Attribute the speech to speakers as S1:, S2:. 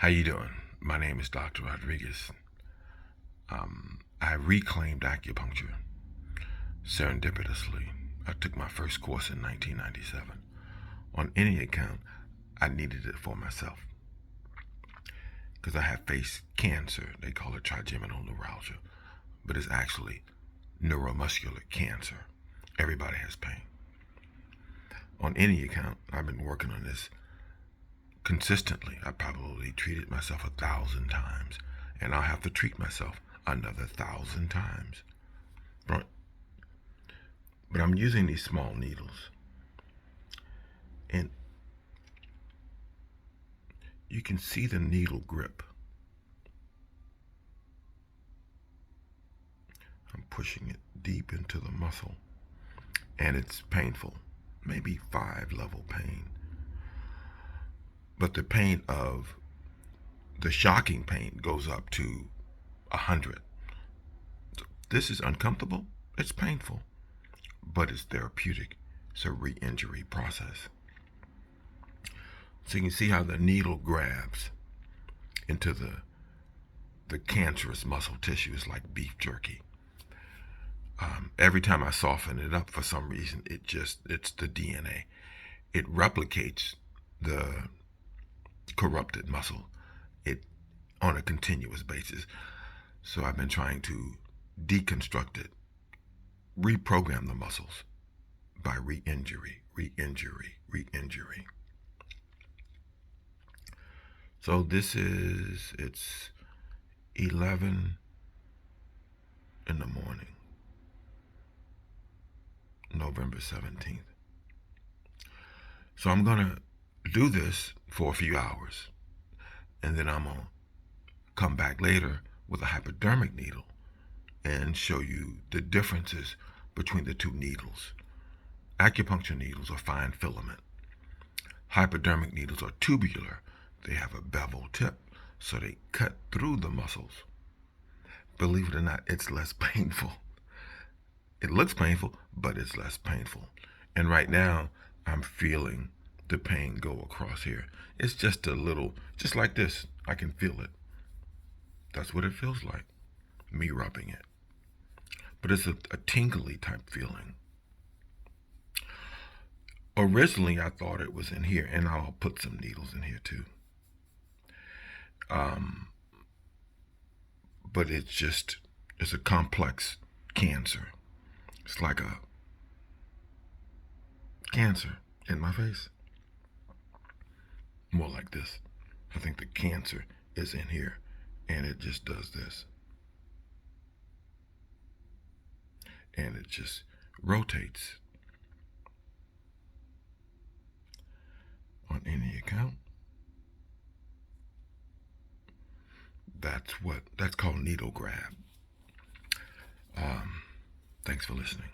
S1: How you doing? My name is Dr. Rodriguez. I reclaimed acupuncture serendipitously. I took my first course in 1997. On any account, I needed it for myself because I have faced cancer. They call it trigeminal neuralgia, but it's actually neuromuscular cancer. Everybody has pain. On any account, I've been working on this consistently. I probably treated myself 1,000 times, and I'll have to treat myself another 1,000 times. But I'm using these small needles, and you can see the needle grip. I'm pushing it deep into the muscle, and it's painful, maybe 5-level pain. But the pain of the shocking pain goes up to 100. This is uncomfortable, it's painful, but it's therapeutic. It's a re-injury process. So you can see how the needle grabs into the cancerous muscle tissue. Is like beef jerky. Every time I soften it up, for some reason, it's the DNA. It replicates the corrupted muscle on a continuous basis. So I've been trying to deconstruct it, reprogram the muscles by re-injury. So it's 11 in the morning, November 17th. So I'm gonna do this for a few hours, and then I'm gonna come back later with a hypodermic needle and show you the differences between the two needles. Acupuncture needles are fine filament. Hypodermic needles are tubular. They have a bevel tip, so they cut through the muscles. Believe it or not, it's less painful. It looks painful, but it's less painful. And right now, I'm feeling the pain go across here. It's just a little, just like this. I can feel it. That's what it feels like, me rubbing it. But it's a tingly type feeling. Originally, I thought it was in here, and I'll put some needles in here too. But it's a complex cancer. It's like a cancer in my face. More like this. I think the cancer is in here, and it just does this. And it just rotates. On any account. That's called needle grab. Thanks for listening.